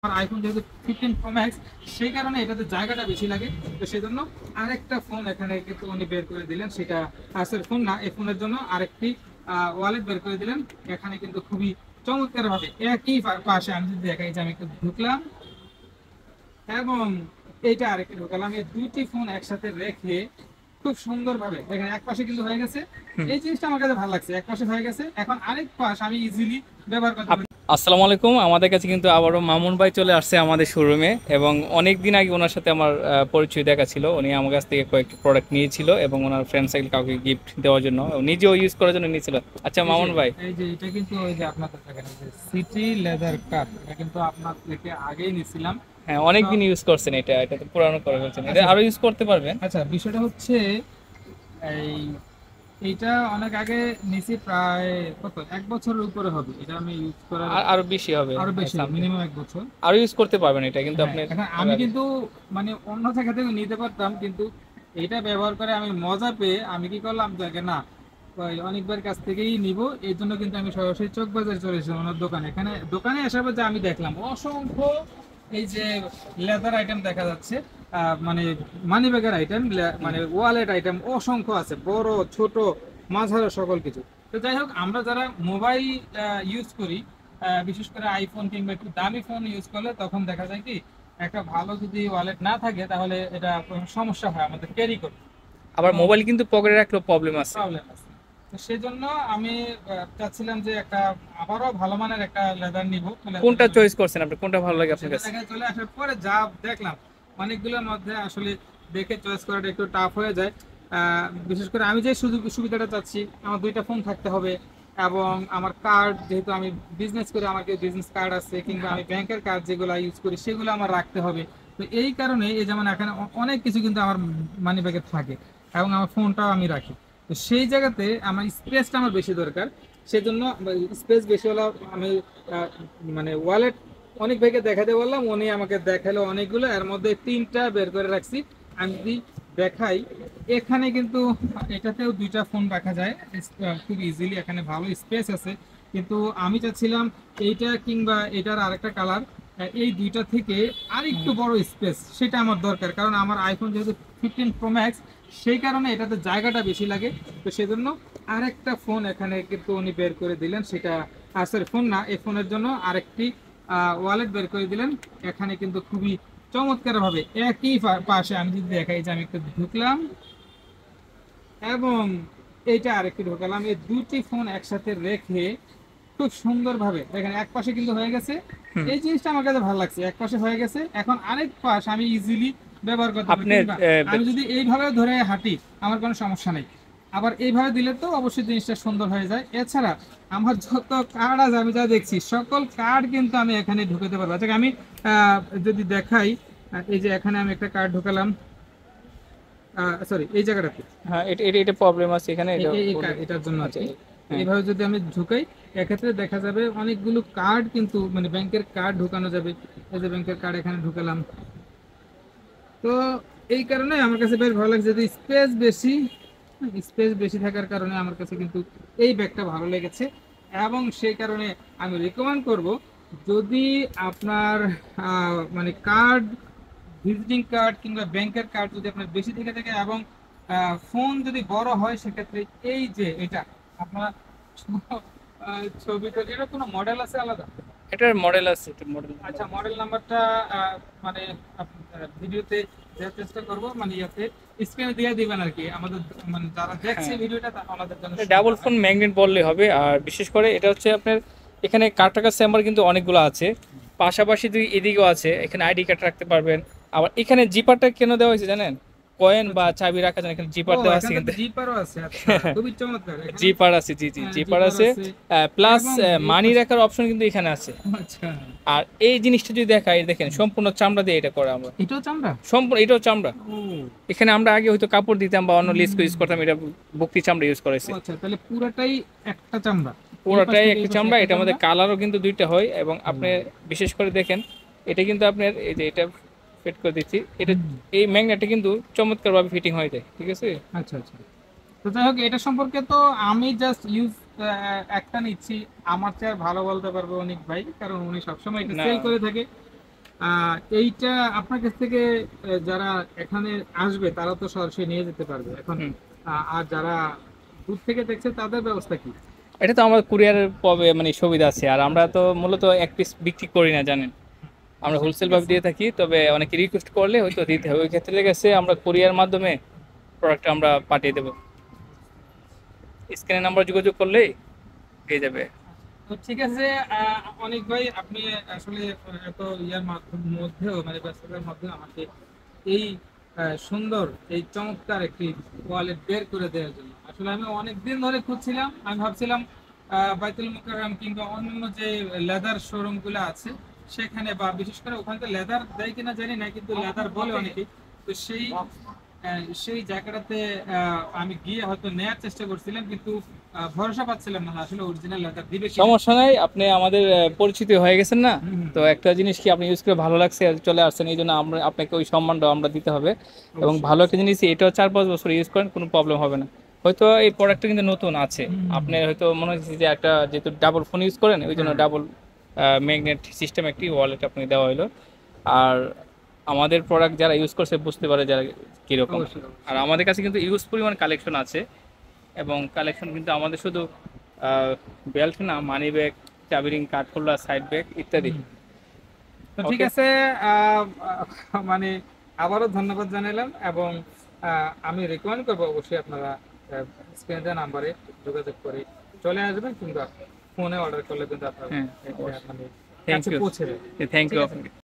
আমার আইফোন যেহেতু 15 pro max, সেই কারণে এটাতে জায়গাটা বেশি লাগে। তো সেজন্য আরেকটা ফোন এখানে কিন্তু উনি বের করে দিলেন, সেটা আসের ফোন না, এই ফোনের জন্য আরেকটি ওয়ালেট বের করে দিলেন। এখানে কিন্তু খুবই চমৎকার ভাবে একই পাশে আমি যদি দেখাই যে আমি একটু ঢুকলাম এবং এইটা আরেকটি ঢুকালাম, এই দুইটি ফোন একসাথে রেখে খুব সুন্দর ভাবে দেখেন এক পাশে কিন্তু হয়ে গেছে। এই জিনিসটা আমার কাছে ভালো লাগছে, এক পাশে হয়ে গেছে, এখন আরেক পাশ আমি ইজিলি ব্যবহার করতে পারি। আসসালামু আলাইকুম। আমাদের কাছে কিন্তু আবারও মামুন ভাই চলে আসছে আমাদের শোরুমে, এবং অনেক দিন আগে ওনার সাথে আমার পরিচয় দেখা ছিল। উনি আমার কাছ থেকে কয়েকটি প্রোডাক্ট নিয়েছিল এবং ওনার ফ্রেন্ড সার্কেল কাউকে গিফট দেওয়ার জন্য, নিজেও ইউজ করার জন্য নিয়েছিল। আচ্ছা এই যে মামুন ভাই, এই যে এটা কিন্তু ওই যে আপনাদের দেখেন এই যে সিটি লেদার কাপ, এটা কিন্তু আপনার থেকে আগেই নিছিলাম। হ্যাঁ অনেক তো দিন ইউজ করছেন, এটা তো পুরানো করে ফেলছেন, এটা আচ্ছা আরো ইউজ করতে পারবেন। আচ্ছা, বিষয়টা হচ্ছে এই এইটা অনেক আগে নিছি, প্রায় কত এক বছরের উপরে হবে এটা আমি ইউজ করার। আরো বেশি হবে, আরো বেশি, something। মিনিমাম এক বছর। আরো ইউজ করতে পারবেন এটা, কিন্তু হ্যাঁ, আপনি এখন আমি কিন্তু মানে অন্য জায়গা থেকে নিতে পারতাম, কিন্তু এটা ব্যবহার করে আমি মজা পেয়ে আমি কি করলাম দেখে না, ওই অনেকবার কাছ থেকেই নিব। এই জন্য কিন্তু আমি সরাসরি চক বাজারে চলে এসেছিলাম ওনার দোকানে। এখানে দোকানে আসার পর যে আমি দেখলাম অসংখ্য এই যে লেদার আইটেম দেখা যাচ্ছে, মানে মানি ব্যাগের আইটেম, মানে ওয়ালেট আইটেম অসংখ্য আছে, বড় ছোট মাঝারো সকল কিছু। তো যাই হোক, আমরা যারা মোবাইল ইউজ করি, বিশেষ করে আইফোন কিংবা একটু দামি ফোন ইউজ করলে তখন দেখা যায় কি একটা ভালো যদি ওয়ালেট না থাকে তাহলে এটা সমস্যা হয় আমাদের ক্যারি করতে, আবার এবং মোবাইল কিন্তু পকেটে রাখলেও প্রবলেম আছে। প্রবলেম আছে। তো সেই জন্য আমি চাচ্ছিলাম যে একটা আবারও ভালো মানের একটা লেদার নিব। কোনটা চয়েস করছেন আপনি, কোনটা ভালো লাগে আপনার সেটা কাছে? দেখা চলে আসার পরে যা দেখলাম অনেকগুলোর মধ্যে আসলে দেখে চয়েস করাটা একটু টাফ হয়ে যায়। বিশেষ করে আমি যে সুযোগ সুবিধাটা চাচ্ছি, আমার দুইটা ফোন থাকতে হবে এবং আমার কার্ড, যেহেতু আমি বিজনেস করি, আমার বিজনেস কার্ড আছে কিংবা আমি ব্যাংকের কার্ড যেগুলো ইউজ করি সেগুলো আমার রাখতে হবে। তো এই কারণে এই যেমন এখানে অনেক কিছু কিন্তু আমার মানি ব্যাগে থাকে এবং আমার ফোনটাও আমি রাখি। তো সেই জায়গাতে আমার স্পেসটা আমার বেশি দরকার। সেজন্য স্পেস বেশি হলো আমি মানে ওয়ালেট অনেক ভাইকে দেখাতে বললাম, উনি আমাকে দেখালো অনেকগুলো, এর মধ্যে তিনটা বের করে রাখছি। আমি যদি দেখাই, এখানে কিন্তু এটাতেও দুইটা ফোন রাখা যায় খুব ইজিলি, এখানে ভালো স্পেস আছে। কিন্তু আমি চাচ্ছিলাম এইটা কিংবা এটার আরেকটা কালার, এই দুইটা থেকে আরেকটু বড় স্পেস সেটা আমার দরকার, কারণ আমার আইফোন যেহেতু 15 প্রো ম্যাক্স, সেই কারণে এটাতে জায়গাটা বেশি লাগে। তো সেজন্য আরেকটা ফোন এখানে কিন্তু উনি বের করে দিলেন, সেটা সরি ফোন না, এই ফোনের জন্য আরেকটি ওয়ালেট বের করে দিলেন। এখানে কিন্তু খুবই চমৎকার ভাবে একই পাশে আমি যদি দেখাই যে আমি একটু ঢুকলাম এবং এইটা আরেকটু ঢুকালাম, এই দুটি ফোন একসাথে রেখে খুব সুন্দর ভাবে দেখেন এক পাশে কিন্তু হয়ে গেছে। হুম। এই জিনিসটা আমার কাছে ভালো লাগছে, এক পাশে হয়ে গেছে, এখন আরেক পাশ আমি ইজিলি ব্যবহার করতে পারি, আপনার কিংবা আমি যদি এইভাবে ধরে হাঁটি আমার কোনো সমস্যা নেই। আবার এইভাবে দিলে তো অবশ্যই জিনিসটা সুন্দর হয়ে যায়। এছাড়া আমার যত কার্ড আছে আমি যা দেখছি সকল কার্ড কিন্তু আমি এখানে ঢুকাতে পারবো। আচ্ছা আমি যদি দেখাই, এই যে এখানে আমি একটা কার্ড ঢুকালাম, সরি এই জায়গাটাতে, হ্যাঁ এটা এটা এটা প্রবলেম আছে এখানে, এটা এটার জন্য আচ্ছা। আছে। হ্যাঁ এইভাবে যদি আমি ঢুকাই, এক্ষেত্রে দেখা যাবে অনেকগুলো কার্ড কিন্তু মানে ব্যাংকের কার্ড ঢুকানো যাবে। এই যে ব্যাংকের কার্ড এখানে ঢুকালাম। তো এই কারণে আমার কাছে বেশ ভালো লাগছে, যে স্পেস বেশি, স্পেস বেশি থাকার কারণে আমার কাছে কিন্তু এই ব্যাগটা ভালো লেগেছে। এবং সেই কারণে আমি রিকমেন্ড করব, যদি আপনার মানে কার্ড, ভিজিটিং কার্ড কিংবা ব্যাংকের কার্ড যদি আপনার বেশি থেকে থাকে এবং ফোন যদি বড় হয়, সেক্ষেত্রে এই যে এটা আপনার ছবি তো, এটা কোনো মডেল আছে আলাদা? এটার মডেল আছে, এটা মডেল। আচ্ছা, মডেল নাম্বারটা মানে ভিডিওতে দেওয়ার চেষ্টা করব, মানে ইয়াতে স্ক্রিনে দিয়ে দিবেন আর কি, আমাদের মানে যারা দেখছে হ্যাঁ ভিডিওটা ওনাদের জন্য সুবিধা ডাবল হয়। ফোন ম্যাগনেট বললে হবে। আর বিশেষ করে এটা হচ্ছে আপনার এখানে কার্ড টাকার চেম্বার কিন্তু অনেকগুলো আছে, পাশাপাশি দুই এদিকেও আছে, এখানে আইডি কার্ড রাখতে পারবেন। আবার এখানে জিপারটা কেন দেওয়া হয়েছে জানেন? কয়েন বা আচ্ছা। চাবি রাখার জন্য এখানে ও, জিপার দেওয়া আছে এখানে কিন্তু। তো জিপারও আছে, আচ্ছা খুবই চমৎকার এখানে। জিপার আছে, জি জি হ্যাঁ, জিপার জিপার আছে। আছে প্লাস এবং এই মানি রাখার অপশন কিন্তু এখানে আছে। আচ্ছা, আর এই জিনিসটা যদি দেখাই, দেখেন সম্পূর্ণ চামড়া দিয়ে এটা করা আমরা, এটাও চামড়া? সম্পূর্ণ এটাও চামড়া। ও, এখানে আমরা আগে হয়তো কাপড় দিতাম বা অন্য লেস ইউজ করতাম, এটা বকরি চামড়া ইউজ করেছে। আচ্ছা, তাহলে পুরাটাই একটা চামড়া, এই পাশ পুরোটাই থেকে একটা এই পাশে চামড়া। একটা এটার মধ্যে চামড়া। কালারও কিন্তু দুইটা হয়, এবং আপনি হুম, বিশেষ করে দেখেন এটা কিন্তু আপনার এই যে এটা ফিট করে দিচ্ছি, এটা হুম, এই ম্যাগনেটটা কিন্তু চমৎকারভাবে ফিটিং হয়ে যায়, ঠিক আছে। আচ্ছা আচ্ছা। তো যাই হোক, এটা সম্পর্কে তো আমি জাস্ট ইউজ একটা নিচ্ছি, আমার চেয়ে আর ভালো বলতে পারবে অনেক ভাই, কারণ উনি সবসময় এটা না সেল করে থাকে। এইটা আপনার কাছ থেকে যারা এখানে আসবে তারা তো সরাসরি নিয়ে যেতে পারবে এখন। হুম। আর যারা দূর থেকে দেখছে তাদের ব্যবস্থা কি? এটা তো আমার কুরিয়ারের মানে সুবিধা আছে, আর আমরা তো মূলত এক পিস বিক্রি করি না জানেন, আমরা আচ্ছা, হোলসেল ঠিক ভাবে আছে। দিয়ে থাকি। তবে অনেকে রিকোয়েস্ট করলে হয়তো দিতে হবে, ওই ক্ষেত্রে গেছে আমরা কুরিয়ার মাধ্যমে প্রোডাক্ট আমরা পাঠিয়ে দেবো। স্ক্রিনের নাম্বার যোগাযোগ করলেই পেয়ে যাবে। তো ঠিক আছে। অনেক ভাই, আপনি আসলে এত ইয়ার মধ্যেও মানে ব্যস্ততার মধ্যেও আমাকে এই সুন্দর এই চমৎকার একটি ওয়ালেট বের করে দেওয়ার জন্য, আসলে আমি অনেক দিন ধরে খুঁজছিলাম। আমি ভাবছিলাম বাইতুল মুকাররম কিংবা অন্যান্য যে লেদার শোরুম গুলো আছে সেখানে, বা বিশেষ করে ওখানে তো লেদার দেয় কিনা জানি না, কিন্তু লেদার বলে অনেকে। তো সেই জায়গাটাতে আমি গিয়ে হয়তো নেয়ার চেষ্টা করছিলাম, কিন্তু ভরসা পাচ্ছিলাম না আসলে অরিজিনাল লেদার দিবে কিনা। সমস্যা নাই, আপনি আমাদের পরিচিত হয়ে গেছেন না, হুম, হুম, তো একটা জিনিস কি আপনি ইউজ করে ভালো লাগছে আর চলে আসছেন, এই জন্য আমরা আপনাকে ওই সম্মানটা আমরা দিতে হবে। এবং অবশ্যই ভালো একটা অবশ্যই। জিনিস, এটাও 4-5 বছর ইউজ করেন কোনো প্রবলেম হবে না। হয়তো এই প্রোডাক্টটা কিন্তু নতুন আছে, হুম, হুম, আপনার হয়তো মনে হচ্ছে যে একটা, যেহেতু ডাবল ফোন ইউজ করেন ওই জন্য হ্যাঁ, ডাবল ম্যাগনেট সিস্টেম একটি ওয়ালেট আপনাকে দেওয়া হলো। আর আমাদের প্রোডাক্ট যারা ইউজ করছে বুঝতে পারে যারা কীরকম। অবশ্যই আর অবশ্যই। আমাদের কাছে কিন্তু ইউজ পরিমাণ কালেকশন আছে, এবং কালেকশন কিন্তু আমাদের শুধু বেল্ট না, মানি ব্যাগ, চাবি রিং, কাঠখোল্লা, সাইড ব্যাগ ইত্যাদি। হুম। তো ঠিক ওকে। আছে। মানে আবারও ধন্যবাদ জানালাম, এবং আমি রেকমেন্ড করবো অবশ্যই আপনারা স্ক্রিনে দেওয়া নাম্বারে যোগাযোগ করে চলে আসবেন, কিংবা ফোনে অর্ডার করলে কিন্তু আপনার হ্যাঁ, মানে থ্যাংক কাছে ইউ। পৌঁছে দেবে। থ্যাংক ঠিক ইউ আছে। আপনাকে।